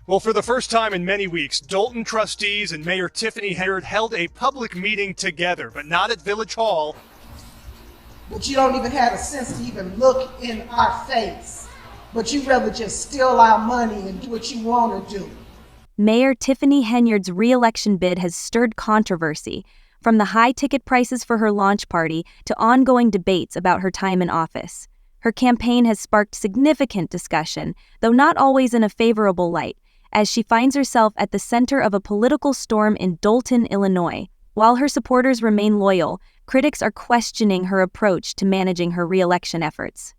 Well, for the first time in many weeks, Dolton trustees and Mayor Tiffany Henyard held a public meeting together, but not at Village Hall. But you don't even have a sense to even look in our face. But you rather just steal our money and do what you want to do. Mayor Tiffany Henyard's reelection bid has stirred controversy, from the high ticket prices for her launch party to ongoing debates about her time in office. Her campaign has sparked significant discussion, though not always in a favorable light, as she finds herself at the center of a political storm in Dolton, Illinois. While her supporters remain loyal, critics are questioning her approach to managing her re-election efforts.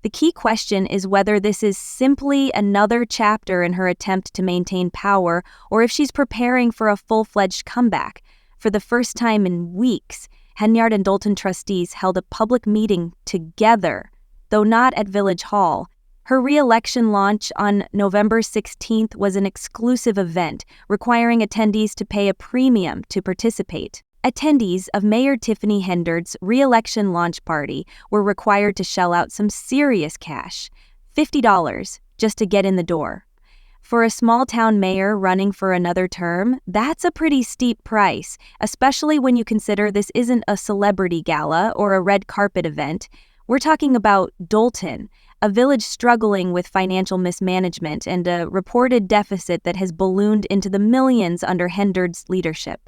The key question is whether this is simply another chapter in her attempt to maintain power, or if she's preparing for a full-fledged comeback. For the first time in weeks, Henyard and Dolton trustees held a public meeting together, though not at Village Hall. Her re-election launch on November 16th was an exclusive event, requiring attendees to pay a premium to participate. Attendees of Mayor Tiffany Henyard's re-election launch party were required to shell out some serious cash, $50, just to get in the door. For a small-town mayor running for another term, that's a pretty steep price, especially when you consider this isn't a celebrity gala or a red carpet event. We're talking about Dolton, a village struggling with financial mismanagement and a reported deficit that has ballooned into the millions under Henyard's leadership.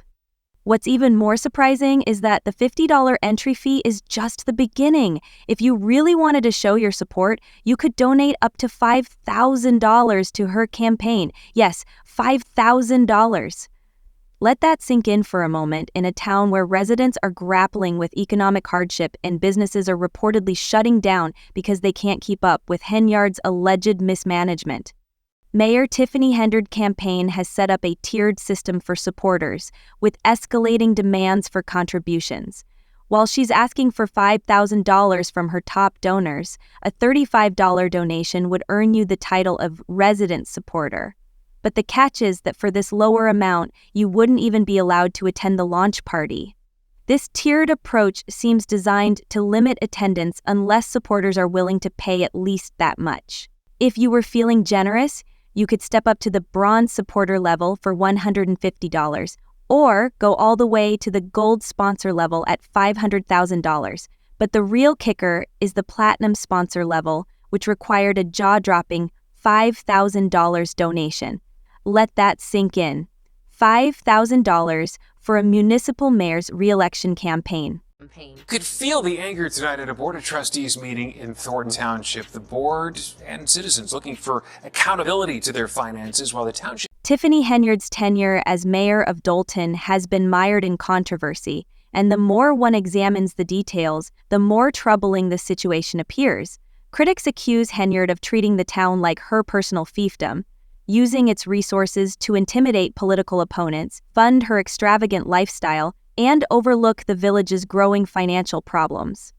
What's even more surprising is that the $50 entry fee is just the beginning. If you really wanted to show your support, you could donate up to $5,000 to her campaign. Yes, $5,000. Let that sink in for a moment in a town where residents are grappling with economic hardship and businesses are reportedly shutting down because they can't keep up with Henyard's alleged mismanagement. Mayor Tiffany Henyard campaign has set up a tiered system for supporters, with escalating demands for contributions. While she's asking for $5,000 from her top donors, a $35 donation would earn you the title of resident supporter. But the catch is that for this lower amount, you wouldn't even be allowed to attend the launch party. This tiered approach seems designed to limit attendance unless supporters are willing to pay at least that much. If you were feeling generous, you could step up to the bronze supporter level for $150, or go all the way to the gold sponsor level at $500,000. But the real kicker is the platinum sponsor level, which required a jaw-dropping $5,000 donation. Let that sink in. $5,000 for a municipal mayor's re-election campaign. You could feel the anger tonight at a Board of Trustees meeting in Thornton Township. The board and citizens looking for accountability to their finances while the township... Tiffany Henyard's tenure as mayor of Dolton has been mired in controversy, and the more one examines the details, the more troubling the situation appears. Critics accuse Henyard of treating the town like her personal fiefdom, using its resources to intimidate political opponents, fund her extravagant lifestyle, and overlook the village's growing financial problems.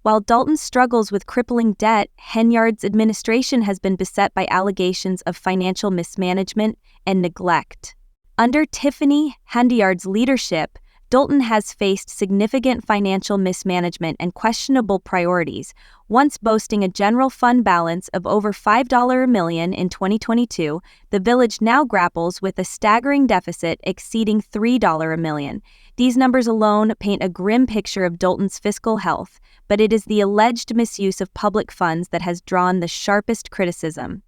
While Dolton struggles with crippling debt, Henyard's administration has been beset by allegations of financial mismanagement and neglect. Under Tiffany Henyard's leadership, Dolton has faced significant financial mismanagement and questionable priorities. Once boasting a general fund balance of over $5 million in 2022, the village now grapples with a staggering deficit exceeding $3 million. These numbers alone paint a grim picture of Dolton's fiscal health, but it is the alleged misuse of public funds that has drawn the sharpest criticism.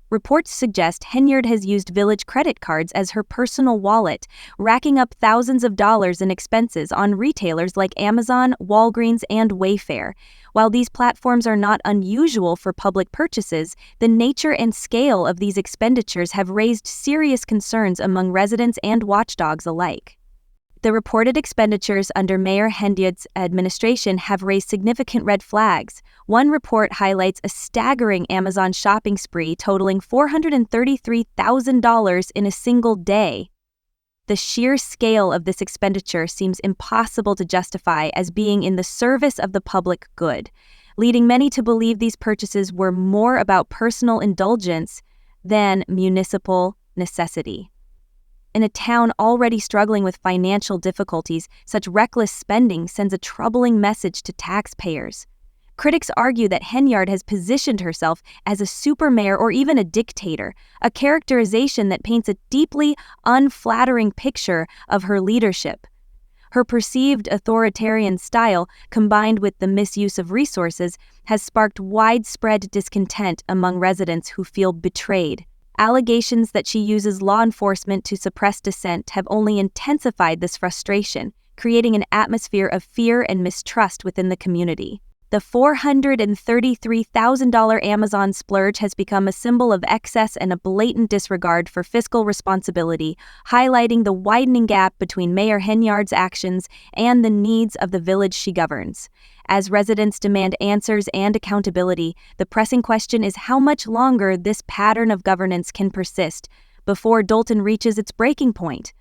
Reports suggest Henyard has used village credit cards as her personal wallet, racking up thousands of dollars in expenses on retailers like Amazon, Walgreens, and Wayfair. While these platforms are not unusual for public purchases, the nature and scale of these expenditures have raised serious concerns among residents and watchdogs alike. The reported expenditures under Mayor Henyard's administration have raised significant red flags. One report highlights a staggering Amazon shopping spree totaling $433,000 in a single day. The sheer scale of this expenditure seems impossible to justify as being in the service of the public good, leading many to believe these purchases were more about personal indulgence than municipal necessity. In a town already struggling with financial difficulties, such reckless spending sends a troubling message to taxpayers. Critics argue that Henyard has positioned herself as a super mayor or even a dictator, a characterization that paints a deeply unflattering picture of her leadership. Her perceived authoritarian style, combined with the misuse of resources, has sparked widespread discontent among residents who feel betrayed. Allegations that she uses law enforcement to suppress dissent have only intensified this frustration, creating an atmosphere of fear and mistrust within the community. The $433,000 Amazon splurge has become a symbol of excess and a blatant disregard for fiscal responsibility, highlighting the widening gap between Mayor Henyard's actions and the needs of the village she governs. As residents demand answers and accountability, the pressing question is how much longer this pattern of governance can persist before Dolton reaches its breaking point.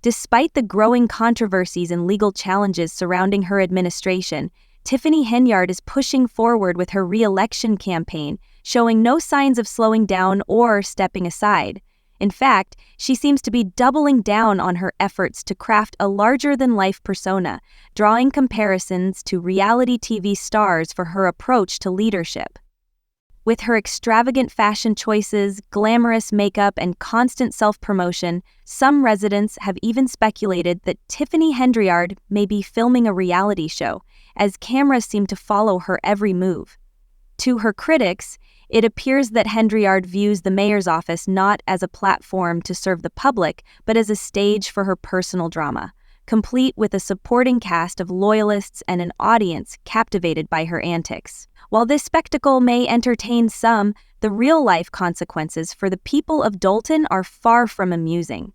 Despite the growing controversies and legal challenges surrounding her administration, Tiffany Henyard is pushing forward with her reelection campaign, showing no signs of slowing down or stepping aside. In fact, she seems to be doubling down on her efforts to craft a larger-than-life persona, drawing comparisons to reality TV stars for her approach to leadership. With her extravagant fashion choices, glamorous makeup, and constant self-promotion, some residents have even speculated that Tiffany Henyard may be filming a reality show, as cameras seem to follow her every move. To her critics, it appears that Henyard views the mayor's office not as a platform to serve the public, but as a stage for her personal drama, complete with a supporting cast of loyalists and an audience captivated by her antics. While this spectacle may entertain some, the real-life consequences for the people of Dolton are far from amusing.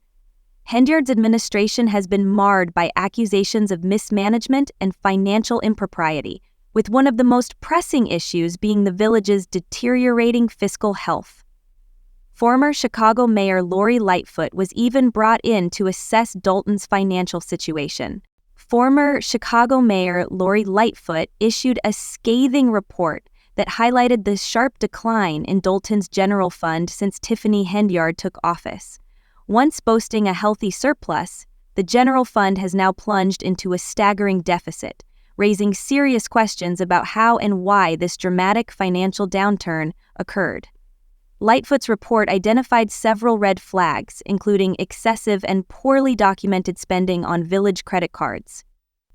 Henyard's administration has been marred by accusations of mismanagement and financial impropriety, with one of the most pressing issues being the village's deteriorating fiscal health. Former Chicago Mayor Lori Lightfoot was even brought in to assess Dolton's financial situation. Former Chicago Mayor Lori Lightfoot issued a scathing report that highlighted the sharp decline in Dolton's general fund since Tiffany Henyard took office. Once boasting a healthy surplus, the general fund has now plunged into a staggering deficit, raising serious questions about how and why this dramatic financial downturn occurred. Lightfoot's report identified several red flags, including excessive and poorly documented spending on village credit cards.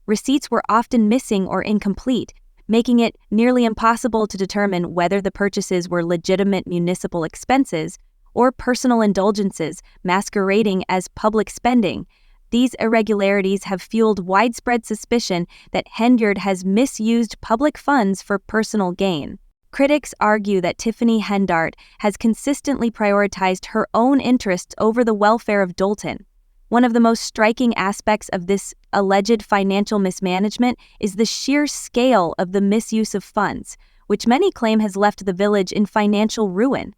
Receipts were often missing or incomplete, making it nearly impossible to determine whether the purchases were legitimate municipal expenses or personal indulgences masquerading as public spending. These irregularities have fueled widespread suspicion that Henyard has misused public funds for personal gain. Critics argue that Tiffany Henyard has consistently prioritized her own interests over the welfare of Dolton. One of the most striking aspects of this alleged financial mismanagement is the sheer scale of the misuse of funds, which many claim has left the village in financial ruin.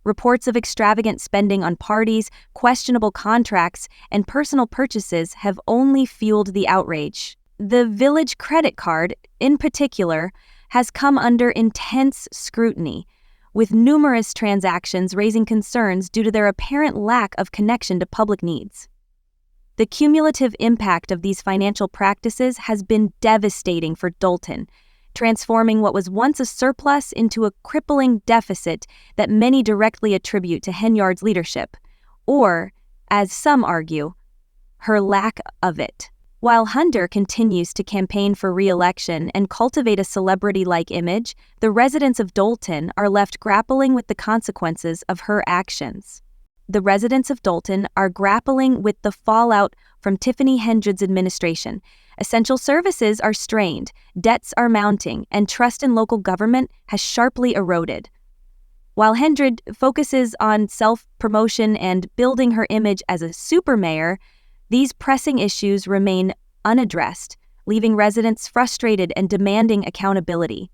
Reports of extravagant spending on parties, questionable contracts, and personal purchases have only fueled the outrage. The village credit card, in particular, has come under intense scrutiny, with numerous transactions raising concerns due to their apparent lack of connection to public needs. The cumulative impact of these financial practices has been devastating for Dolton, transforming what was once a surplus into a crippling deficit that many directly attribute to Henyard's leadership, or, as some argue, her lack of it. While Hunter continues to campaign for re-election and cultivate a celebrity-like image, the residents of Dolton are left grappling with the consequences of her actions. The residents of Dolton are grappling with the fallout from Tiffany Henyard's administration. Essential services are strained, debts are mounting, and trust in local government has sharply eroded. While Henyard focuses on self-promotion and building her image as a super mayor, these pressing issues remain unaddressed, leaving residents frustrated and demanding accountability.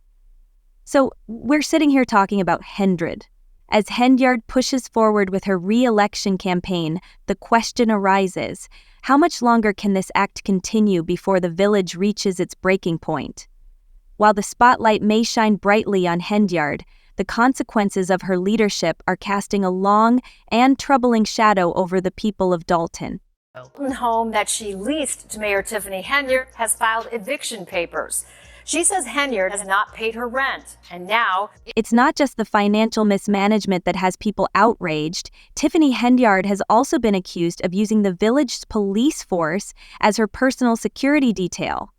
So we're sitting here talking about Henyard. As Henyard pushes forward with her re-election campaign, the question arises, how much longer can this act continue before the village reaches its breaking point? While the spotlight may shine brightly on Henyard, the consequences of her leadership are casting a long and troubling shadow over the people of Dolton. The home that she leased to Mayor Tiffany Henyard has filed eviction papers. She says Henyard has not paid her rent, and now It's not just the financial mismanagement that has people outraged. Tiffany Henyard has also been accused of using the village's police force as her personal security detail.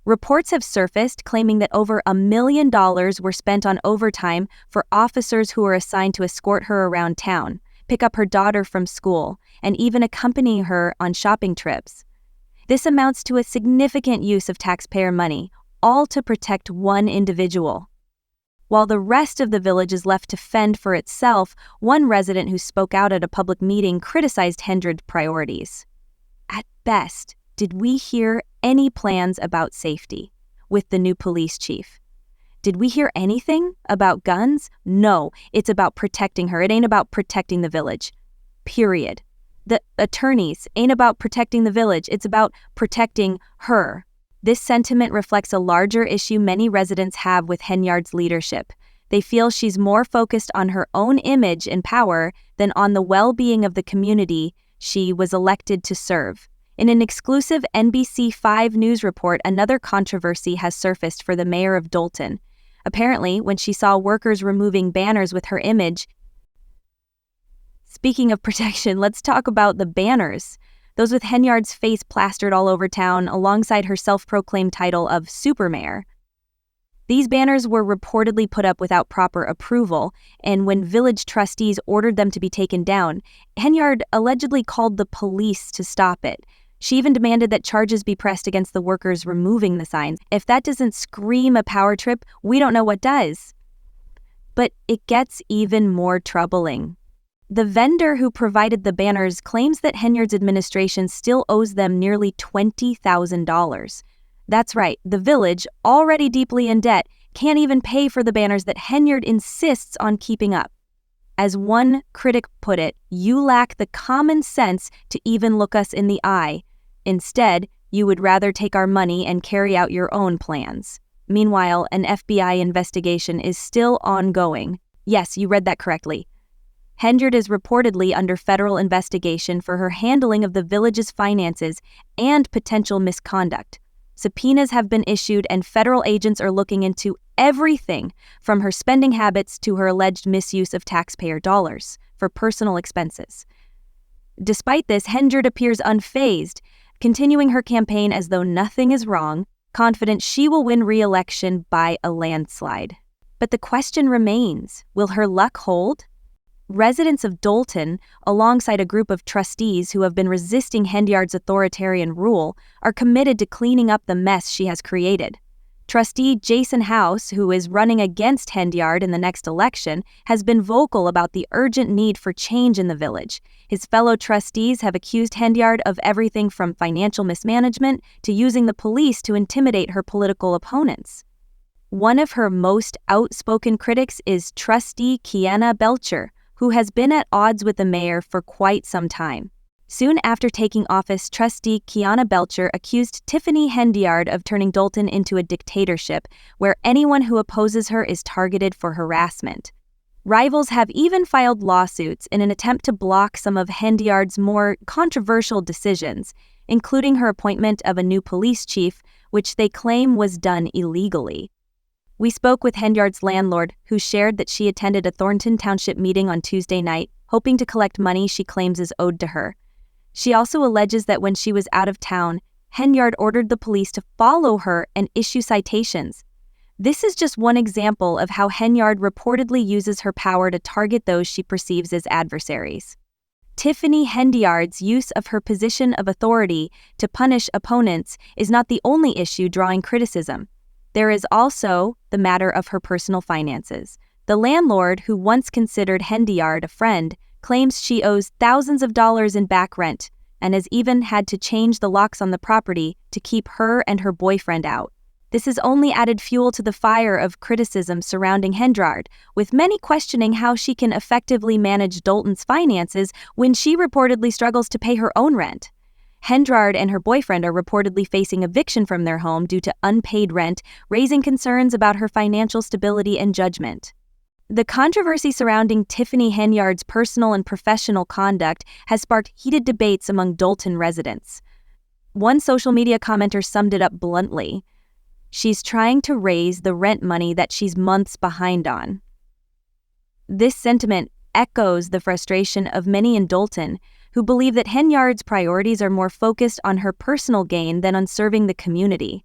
Reports have surfaced claiming that over $1 million were spent on overtime for officers who were assigned to escort her around town, pick up her daughter from school, and even accompany her on shopping trips. This amounts to a significant use of taxpayer money, all to protect one individual. While the rest of the village is left to fend for itself, one resident who spoke out at a public meeting criticized Henyard's priorities. At best, did we hear any plans about safety with the new police chief? Did we hear anything about guns? No, it's about protecting her. It ain't about protecting the village. Period. The attorneys ain't about protecting the village. It's about protecting her. This sentiment reflects a larger issue many residents have with Henyard's leadership. They feel she's more focused on her own image and power than on the well-being of the community she was elected to serve. In an exclusive NBC5 news report, another controversy has surfaced for the mayor of Dolton. Apparently, when she saw workers removing banners with her image. Speaking of protection, let's talk about the banners. Those with Henyard's face plastered all over town alongside her self-proclaimed title of Supermayor. These banners were reportedly put up without proper approval, and when village trustees ordered them to be taken down, Henyard allegedly called the police to stop it. She even demanded that charges be pressed against the workers removing the signs. If that doesn't scream a power trip, we don't know what does. But it gets even more troubling. The vendor who provided the banners claims that Henyard's administration still owes them nearly $20,000. That's right, the village, already deeply in debt, can't even pay for the banners that Henyard insists on keeping up. As one critic put it, you lack the common sense to even look us in the eye. Instead, you would rather take our money and carry out your own plans. Meanwhile, an FBI investigation is still ongoing. Yes, you read that correctly. Henyard is reportedly under federal investigation for her handling of the village's finances and potential misconduct. Subpoenas have been issued and federal agents are looking into everything from her spending habits to her alleged misuse of taxpayer dollars for personal expenses. Despite this, Henyard appears unfazed, continuing her campaign as though nothing is wrong, confident she will win re-election by a landslide. But the question remains, will her luck hold? Residents of Dolton, alongside a group of trustees who have been resisting Henyard's authoritarian rule, are committed to cleaning up the mess she has created. Trustee Jason House, who is running against Henyard in the next election, has been vocal about the urgent need for change in the village. His fellow trustees have accused Henyard of everything from financial mismanagement to using the police to intimidate her political opponents. One of her most outspoken critics is Trustee Kiana Belcher, who has been at odds with the mayor for quite some time. Soon after taking office, Trustee Kiana Belcher accused Tiffany Henyard of turning Dolton into a dictatorship where anyone who opposes her is targeted for harassment. Rivals have even filed lawsuits in an attempt to block some of Henyard's more controversial decisions, including her appointment of a new police chief, which they claim was done illegally. We spoke with Henyard's landlord, who shared that she attended a Thornton Township meeting on Tuesday night, hoping to collect money she claims is owed to her. She also alleges that when she was out of town, Henyard ordered the police to follow her and issue citations. This is just one example of how Henyard reportedly uses her power to target those she perceives as adversaries. Tiffany Henyard's use of her position of authority to punish opponents is not the only issue drawing criticism. There is also the matter of her personal finances. The landlord, who once considered Henyard a friend, claims she owes thousands of dollars in back rent and has even had to change the locks on the property to keep her and her boyfriend out. This has only added fuel to the fire of criticism surrounding Henyard, with many questioning how she can effectively manage Dolton's finances when she reportedly struggles to pay her own rent. Henyard and her boyfriend are reportedly facing eviction from their home due to unpaid rent, raising concerns about her financial stability and judgment. The controversy surrounding Tiffany Henyard's personal and professional conduct has sparked heated debates among Dolton residents. One social media commenter summed it up bluntly. She's trying to raise the rent money that she's months behind on. This sentiment echoes the frustration of many in Dolton who believe that Henyard's priorities are more focused on her personal gain than on serving the community.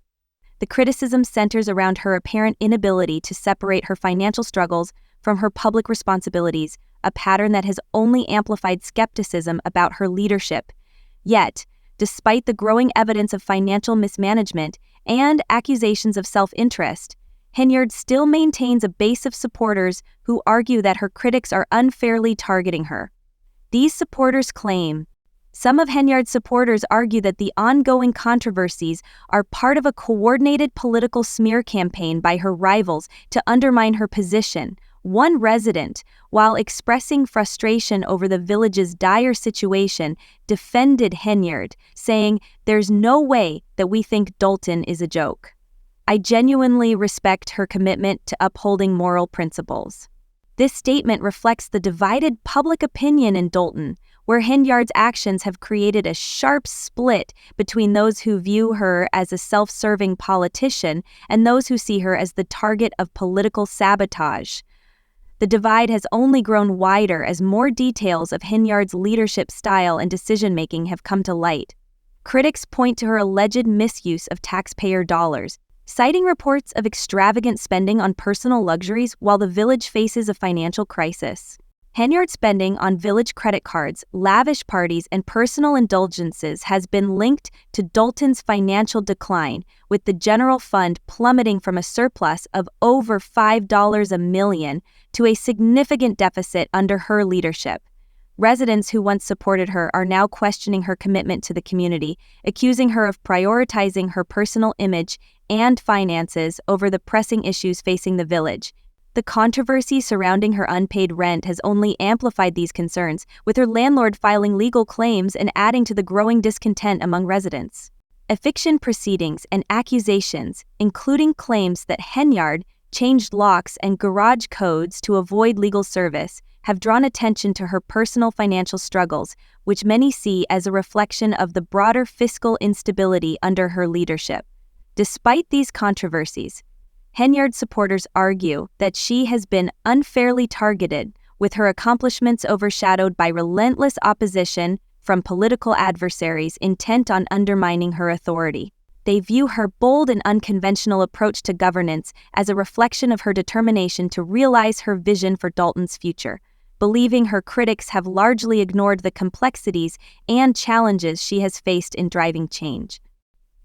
The criticism centers around her apparent inability to separate her financial struggles from her public responsibilities, a pattern that has only amplified skepticism about her leadership. Yet, despite the growing evidence of financial mismanagement and accusations of self-interest, Henyard still maintains a base of supporters who argue that her critics are unfairly targeting her. These supporters claim some of Henyard's supporters argue that the ongoing controversies are part of a coordinated political smear campaign by her rivals to undermine her position. One resident, while expressing frustration over the village's dire situation, defended Henyard, saying, "There's no way that we think Dolton is a joke. I genuinely respect her commitment to upholding moral principles." This statement reflects the divided public opinion in Dolton, where Henyard's actions have created a sharp split between those who view her as a self-serving politician and those who see her as the target of political sabotage. The divide has only grown wider as more details of Henyard's leadership style and decision-making have come to light. Critics point to her alleged misuse of taxpayer dollars, citing reports of extravagant spending on personal luxuries while the village faces a financial crisis. Henyard's spending on village credit cards, lavish parties, and personal indulgences has been linked to Dolton's financial decline, with the general fund plummeting from a surplus of over $5 a million to a significant deficit under her leadership. Residents who once supported her are now questioning her commitment to the community, accusing her of prioritizing her personal image and finances over the pressing issues facing the village. The controversy surrounding her unpaid rent has only amplified these concerns, with her landlord filing legal claims and adding to the growing discontent among residents. Eviction proceedings and accusations, including claims that Henyard changed locks and garage codes to avoid legal service, have drawn attention to her personal financial struggles, which many see as a reflection of the broader fiscal instability under her leadership. Despite these controversies, Henyard supporters argue that she has been unfairly targeted, with her accomplishments overshadowed by relentless opposition from political adversaries intent on undermining her authority. They view her bold and unconventional approach to governance as a reflection of her determination to realize her vision for Dolton's future, believing her critics have largely ignored the complexities and challenges she has faced in driving change.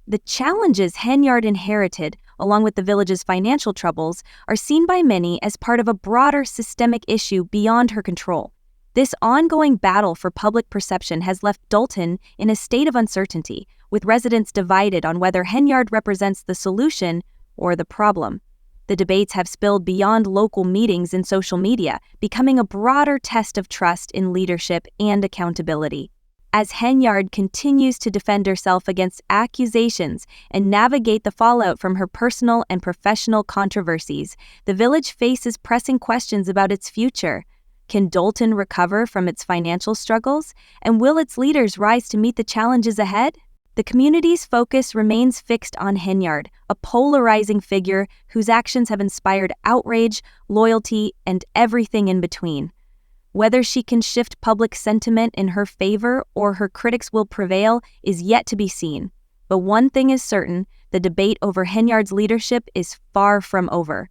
The challenges Henyard inherited, along with the village's financial troubles, are seen by many as part of a broader systemic issue beyond her control. This ongoing battle for public perception has left Dolton in a state of uncertainty, with residents divided on whether Henyard represents the solution or the problem. The debates have spilled beyond local meetings and social media, becoming a broader test of trust in leadership and accountability. As Henyard continues to defend herself against accusations and navigate the fallout from her personal and professional controversies, the village faces pressing questions about its future. Can Dolton recover from its financial struggles, and will its leaders rise to meet the challenges ahead? The community's focus remains fixed on Henyard, a polarizing figure whose actions have inspired outrage, loyalty, and everything in between. Whether she can shift public sentiment in her favor or her critics will prevail is yet to be seen. But one thing is certain, the debate over Henyard's leadership is far from over.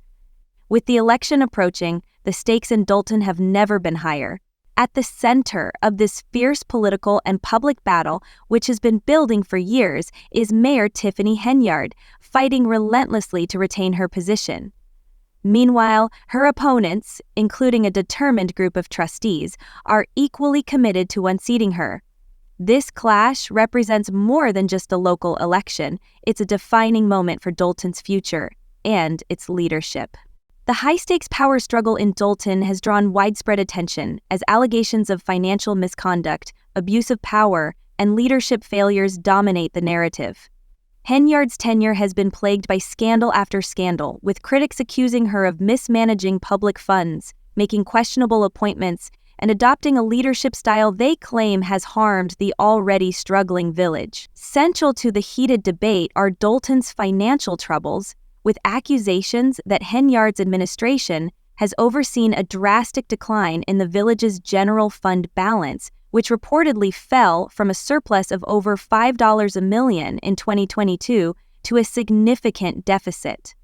With the election approaching, the stakes in Dolton have never been higher. At the center of this fierce political and public battle, which has been building for years, is Mayor Tiffany Henyard, fighting relentlessly to retain her position. Meanwhile, her opponents, including a determined group of trustees, are equally committed to unseating her. This clash represents more than just a local election. It's a defining moment for Dolton's future and its leadership. The high-stakes power struggle in Dolton has drawn widespread attention as allegations of financial misconduct, abuse of power, and leadership failures dominate the narrative. Henyard's tenure has been plagued by scandal after scandal, with critics accusing her of mismanaging public funds, making questionable appointments, and adopting a leadership style they claim has harmed the already struggling village. Central to the heated debate are Dolton's financial troubles, with accusations that Henyard's administration has overseen a drastic decline in the village's general fund balance, which reportedly fell from a surplus of over $5 a million in 2022 to a significant deficit.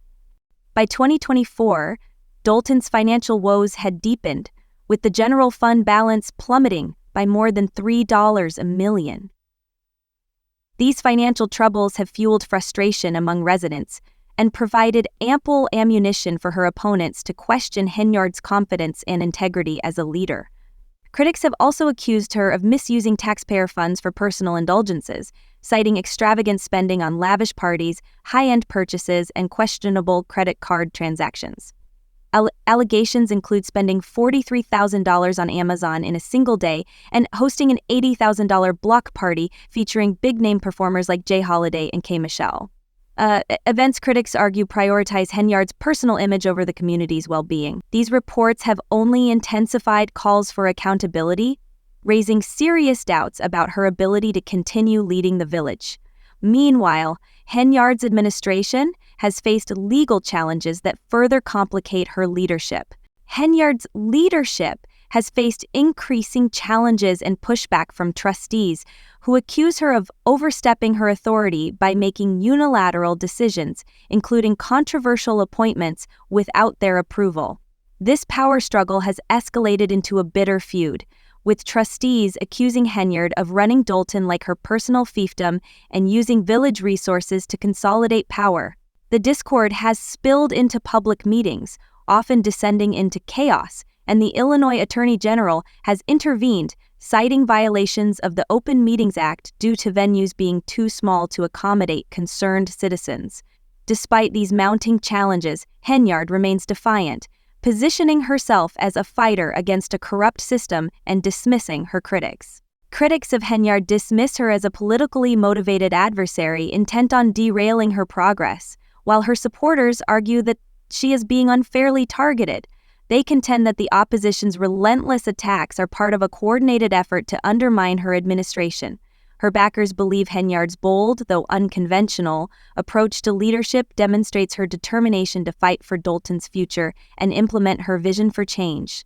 By 2024, Dolton's financial woes had deepened, with the general fund balance plummeting by more than $3 a million. These financial troubles have fueled frustration among residents and provided ample ammunition for her opponents to question Henyard's confidence and integrity as a leader. Critics have also accused her of misusing taxpayer funds for personal indulgences, citing extravagant spending on lavish parties, high-end purchases, and questionable credit card transactions. Allegations include spending $43,000 on Amazon in a single day and hosting an $80,000 block party featuring big-name performers like Jay Holiday and K. Michelle. Events critics argue prioritize Henyard's personal image over the community's well-being. These reports have only intensified calls for accountability, raising serious doubts about her ability to continue leading the village. Meanwhile, Henyard's administration has faced legal challenges that further complicate her leadership. Henyard's leadership has faced increasing challenges and pushback from trustees who accuse her of overstepping her authority by making unilateral decisions, including controversial appointments, without their approval. This power struggle has escalated into a bitter feud, with trustees accusing Henyard of running Dolton like her personal fiefdom and using village resources to consolidate power. The discord has spilled into public meetings, often descending into chaos, and the Illinois Attorney General has intervened, citing violations of the Open Meetings Act due to venues being too small to accommodate concerned citizens. Despite these mounting challenges, Henyard remains defiant, positioning herself as a fighter against a corrupt system and dismissing her critics. Critics of Henyard dismiss her as a politically motivated adversary intent on derailing her progress, while her supporters argue that she is being unfairly targeted. They contend that the opposition's relentless attacks are part of a coordinated effort to undermine her administration. Her backers believe Henyard's bold, though unconventional, approach to leadership demonstrates her determination to fight for Dolton's future and implement her vision for change.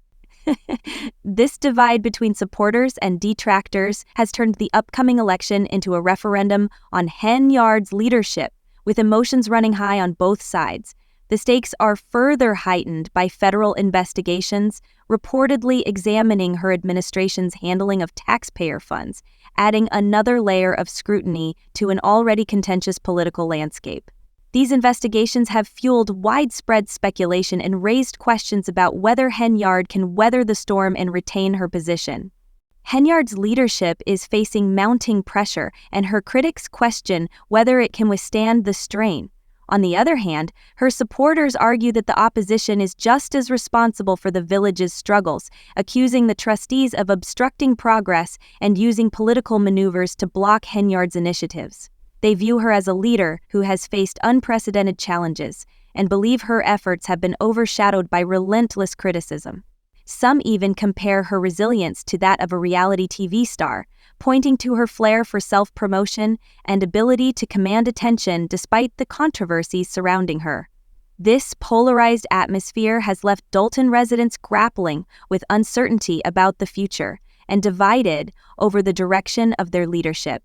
This divide between supporters and detractors has turned the upcoming election into a referendum on Henyard's leadership, with emotions running high on both sides. The stakes are further heightened by federal investigations reportedly examining her administration's handling of taxpayer funds, adding another layer of scrutiny to an already contentious political landscape. These investigations have fueled widespread speculation and raised questions about whether Henyard can weather the storm and retain her position. Henyard's leadership is facing mounting pressure, and her critics question whether it can withstand the strain. On the other hand, her supporters argue that the opposition is just as responsible for the village's struggles, accusing the trustees of obstructing progress and using political maneuvers to block Henyard's initiatives. They view her as a leader who has faced unprecedented challenges and believe her efforts have been overshadowed by relentless criticism. Some even compare her resilience to that of a reality TV star, pointing to her flair for self-promotion and ability to command attention despite the controversies surrounding her. This polarized atmosphere has left Dolton residents grappling with uncertainty about the future and divided over the direction of their leadership.